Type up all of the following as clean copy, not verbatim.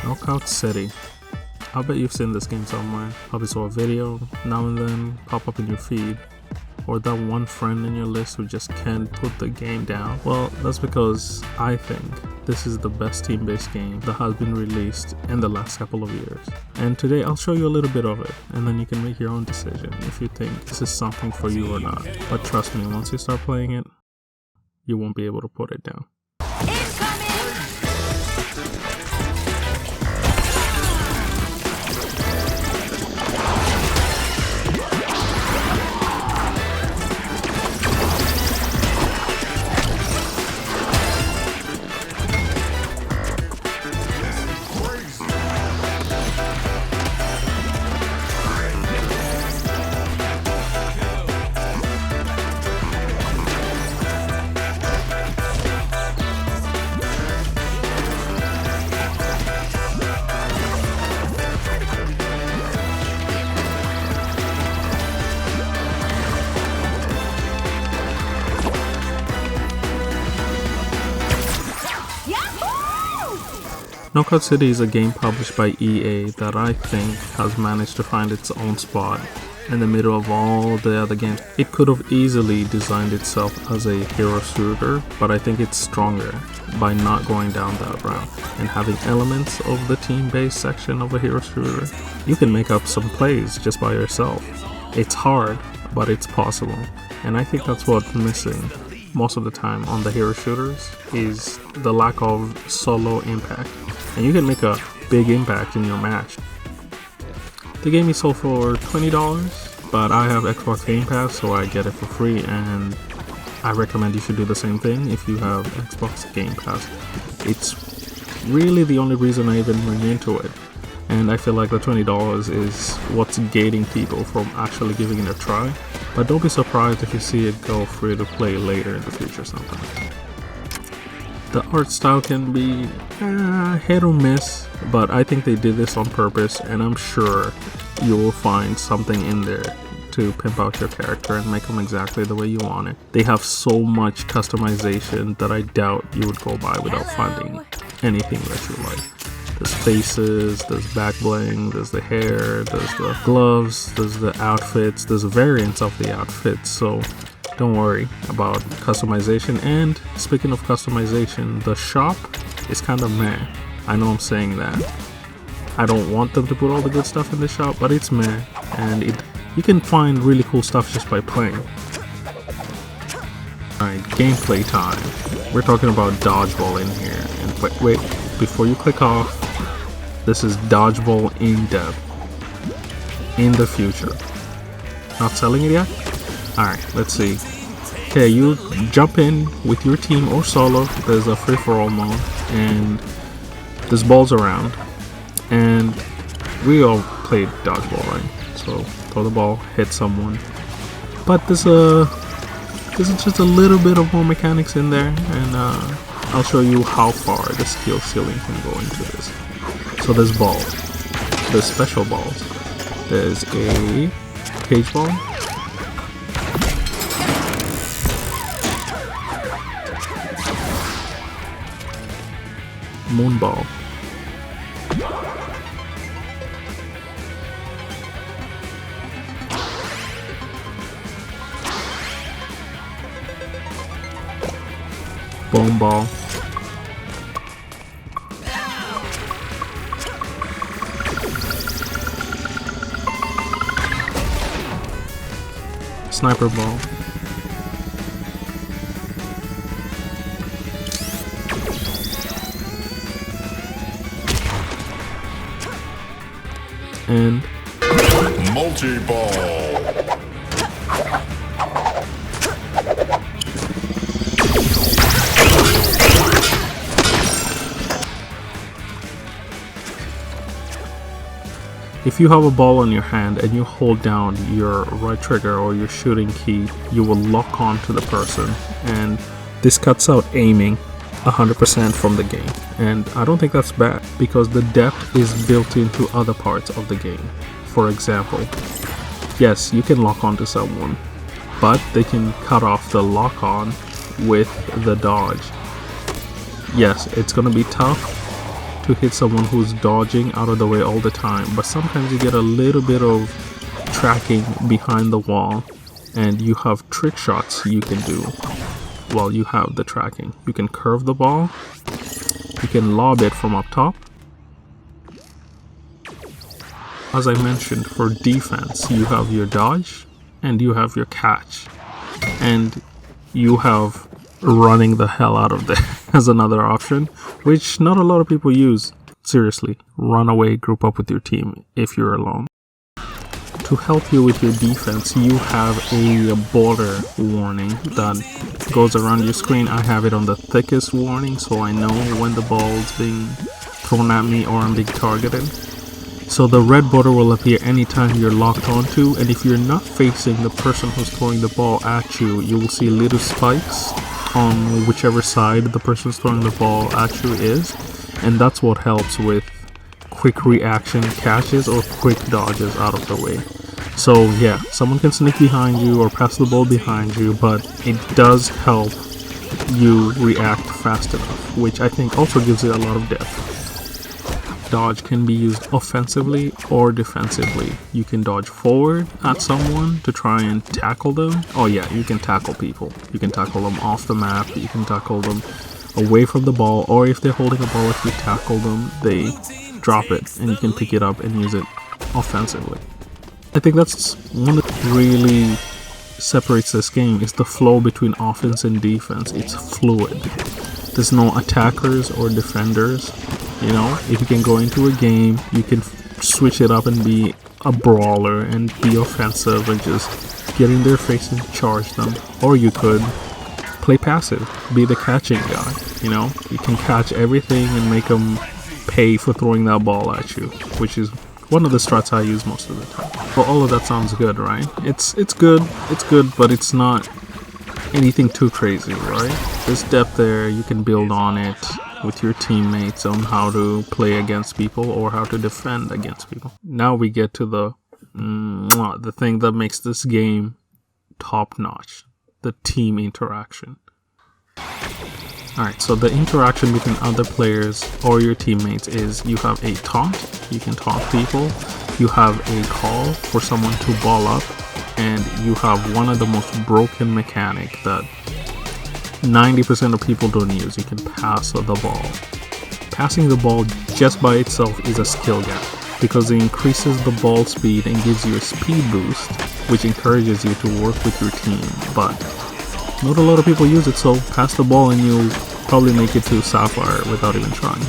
Knockout City. I bet you've seen this game somewhere. Probably saw a video now and then pop up in your feed. Or that one friend in your list who just can't put the game down. Well, that's because I think this is the best team-based game that has been released in the last couple of years. And today I'll show you a little bit of it, and then you can make your own decision if you think this is something for you or not. But trust me, once you start playing it, you won't be able to put it down. Knockout City is a game published by EA that I think has managed to find its own spot in the middle of all the other games. It could have easily designed itself as a hero shooter, but I think it's stronger by not going down that route and having elements of the team-based section of a hero shooter. You can make up some plays just by yourself. It's hard, but it's possible, and I think that's what's missing most of the time on the hero shooters is the lack of solo impact. And you can make a big impact in your match. The game is sold for $20, but I have Xbox Game Pass, so I get it for free, and I recommend you should do the same thing if you have Xbox Game Pass. It's really the only reason I even went into it, and I feel like the $20 is what's gating people from actually giving it a try. But don't be surprised if you see it go free to play later in the future sometime. The art style can be hit or miss, but I think they did this on purpose, and I'm sure you will find something in there to pimp out your character and make them exactly the way you want it. They have so much customization that I doubt you would go by without finding anything that you like. There's faces, there's back bling, there's the hair, there's the gloves, there's the outfits, there's variants of the outfits, so don't worry about customization. And speaking of customization, the shop is kind of meh. I know I'm saying that. I don't want them to put all the good stuff in the shop, but it's meh, and you can find really cool stuff just by playing. Alright, gameplay time. We're talking about dodgeball in here. And wait, before you click off, this is dodgeball in depth. In the future. Not selling it yet? Alright, let's see. Okay, you jump in with your team or solo. There's a free-for-all mode, and there's balls around. And we all played dodgeball, right? So throw the ball, hit someone. But there's just a little bit of more mechanics in there, and I'll show you how far the skill ceiling can go into this. So there's balls. There's special balls. There's a cage ball. Moonball. Bone ball. Sniper ball. And multi-ball. if you have a ball in your hand and you hold down your right trigger or your shooting key, you will lock on to the person, and this cuts out aiming 100% from the game. And I don't think that's bad, because the depth is built into other parts of the game. For example, yes, you can lock on to someone, but they can cut off the lock on with the dodge. Yes, it's gonna be tough, to hit someone who's dodging out of the way all the time, but sometimes you get a little bit of tracking behind the wall, and you have trick shots you can do while you have the tracking. You can curve the ball, you can lob it from up top. As I mentioned, for defense, you have your dodge and you have your catch, and you have running the hell out of there as another option, which not a lot of people use. Seriously, run away, group up with your team if you're alone. To help you with your defense, you have a border warning that goes around your screen. I have it on the thickest warning, so I know when the ball is being thrown at me or I'm being targeted. So the red border will appear anytime you're locked onto, and if you're not facing the person who's throwing the ball at you, you will see little spikes on whichever side the person's throwing the ball at you is, and that's what helps with quick reaction catches or quick dodges out of the way. So yeah, someone can sneak behind you or pass the ball behind you, but it does help you react fast enough, which I think also gives it a lot of depth. Dodge can be used offensively or defensively. You can dodge forward at someone to try and tackle them. Oh yeah, you can tackle people. You can tackle them off the map, you can tackle them away from the ball, or if they're holding a ball, if you tackle them, they drop it and you can pick it up and use it offensively. I think that's one that really separates this game, is the flow between offense and defense. It's fluid. There's no attackers or defenders. You know, if you can go into a game, you can switch it up and be a brawler and be offensive and just get in their face and charge them. Or you could play passive, be the catching guy. You know, you can catch everything and make them pay for throwing that ball at you, which is one of the strats I use most of the time. But all of that sounds good, right? It's good, but it's not anything too crazy, right? There's depth there, you can build on it with your teammates on how to play against people or how to defend against people. Now we get to the thing that makes this game top notch, the team interaction. Alright, so the interaction between other players or your teammates is you have a taunt, you can taunt people, you have a call for someone to ball up, and you have one of the most broken mechanic that 90% of people don't use. You can pass the ball. Passing the ball just by itself is a skill gap because it increases the ball speed and gives you a speed boost, which encourages you to work with your team, but not a lot of people use it, so pass the ball and you'll probably make it to Sapphire without even trying.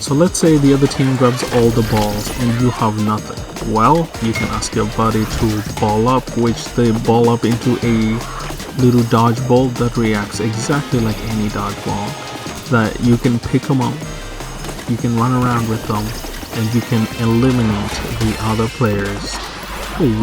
So let's say the other team grabs all the balls and you have nothing. Well, you can ask your buddy to ball up, which they ball up into a little dodgeball that reacts exactly like any dodgeball, that you can pick them up, you can run around with them, and you can eliminate the other players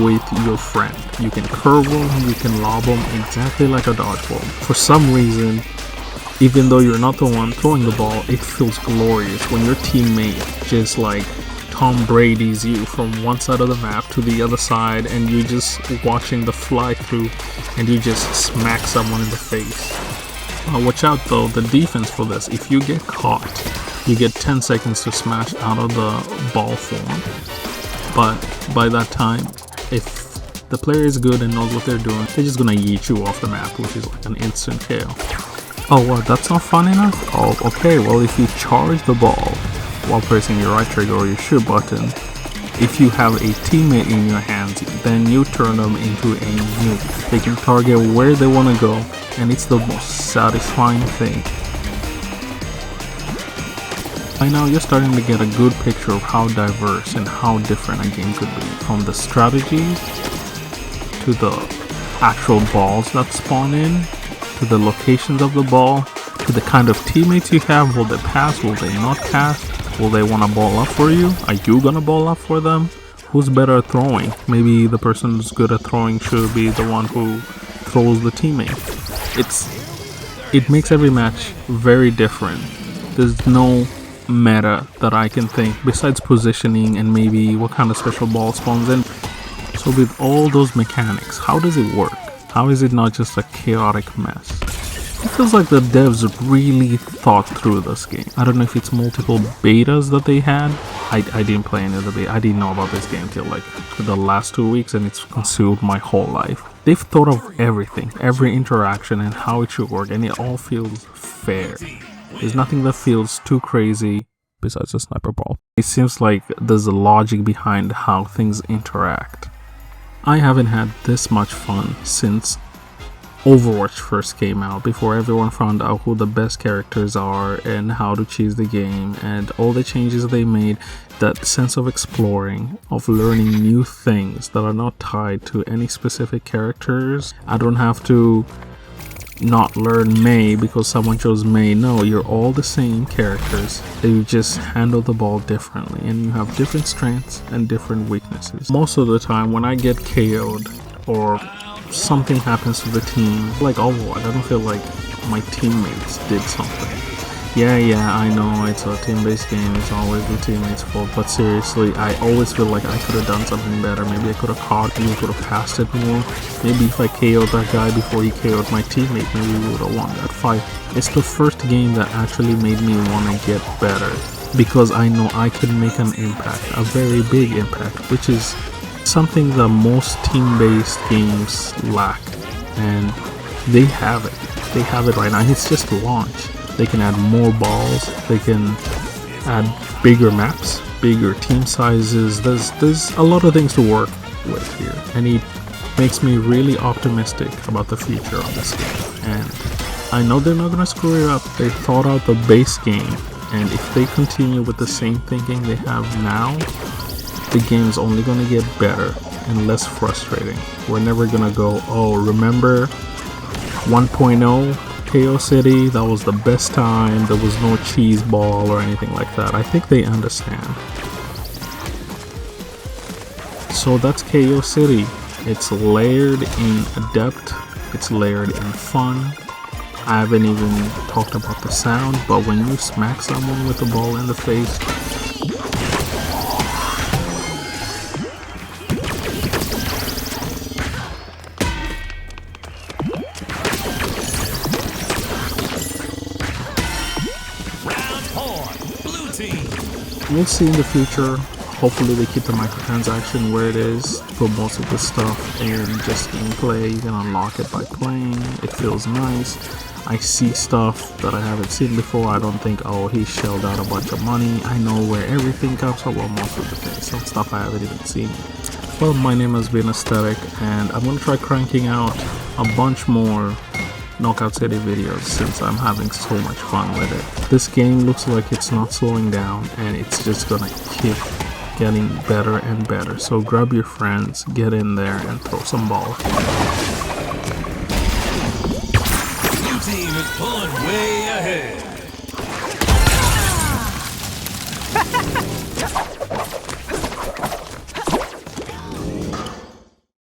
with your friend. You can curve them, you can lob them exactly like a dodgeball. For some reason, even though you're not the one throwing the ball, it feels glorious when your teammate just like Tom Brady's you from one side of the map to the other side, and you're just watching the fly through and you just smack someone in the face. Watch out though, the defense for this, if you get caught, you get 10 seconds to smash out of the ball form, but by that time, if the player is good and knows what they're doing, they're just gonna yeet you off the map, which is like an instant KO. Oh, what? That's not fun enough? Oh, okay, well, if you charge the ball while pressing your right trigger or your shoot button, if you have a teammate in your hands, then you turn them into a nuke. They can target where they want to go, and it's the most satisfying thing. By now, you're starting to get a good picture of how diverse and how different a game could be, from the strategies to the actual balls that spawn in, to the locations of the ball, to the kind of teammates you have. Will they pass? Will they not pass? Will they want to ball up for you? Are you gonna ball up for them? Who's better at throwing? Maybe the person who's good at throwing should be the one who throws the teammate. It makes every match very different. There's no meta that I can think besides positioning and maybe what kind of special ball spawns in. So with all those mechanics, how does it work? How is it not just a chaotic mess? It feels like the devs really thought through this game. I don't know if it's multiple betas that they had. I didn't play any of the beta. I didn't know about this game till like the last 2 weeks, and it's consumed my whole life. They've thought of everything, every interaction and how it should work, and it all feels fair. There's nothing that feels too crazy besides the sniper ball. It seems like there's a logic behind how things interact. I haven't had this much fun since Overwatch first came out, before everyone found out who the best characters are and how to choose the game, and all the changes they made. That sense of exploring, of learning new things that are not tied to any specific characters. I don't have to not learn Mei because someone chose Mei. No, you're all the same characters. You just handle the ball differently, and you have different strengths and different weaknesses. Most of the time when I get KO'd or something happens to the team, like Overwatch, I don't feel like my teammates did something. Yeah, I know it's a team-based game, it's always the teammates' fault, but seriously, I always feel like I could have done something better. Maybe I could have caught him, could have passed it more. Maybe if I KO'd that guy before he KO'd my teammate, maybe we would have won that fight. It's the first game that actually made me want to get better, because I know I can make an impact, a very big impact, which is something that most team-based games lack, and they have it. They have it right now. It's just launch. They can add more balls, they can add bigger maps, bigger team sizes. There's a lot of things to work with here, and it makes me really optimistic about the future of this game. And I know they're not gonna screw it up. They thought out the base game, and if they continue with the same thinking they have now, the game's only gonna get better and less frustrating. We're never gonna go, oh, remember 1.0 KO City, that was the best time, there was no cheese ball or anything like that. I think they understand. So that's KO City. It's layered in depth, it's layered in fun. I haven't even talked about the sound, but when you smack someone with a ball in the face, we'll see in the future. Hopefully they keep the microtransaction where it is for most of the stuff, and just gameplay, you can unlock it by playing. It feels nice. I see stuff that I haven't seen before. I don't think, oh, he shelled out a bunch of money. I know where everything comes from. Well, most of the things, some stuff I haven't even seen. Well, my name has been Aesthetic, and I'm gonna try cranking out a bunch more Knockout City videos since I'm having so much fun with it. This game looks like it's not slowing down, and it's just gonna keep getting better and better. So grab your friends, get in there and throw some balls. Your team is pulling way ahead.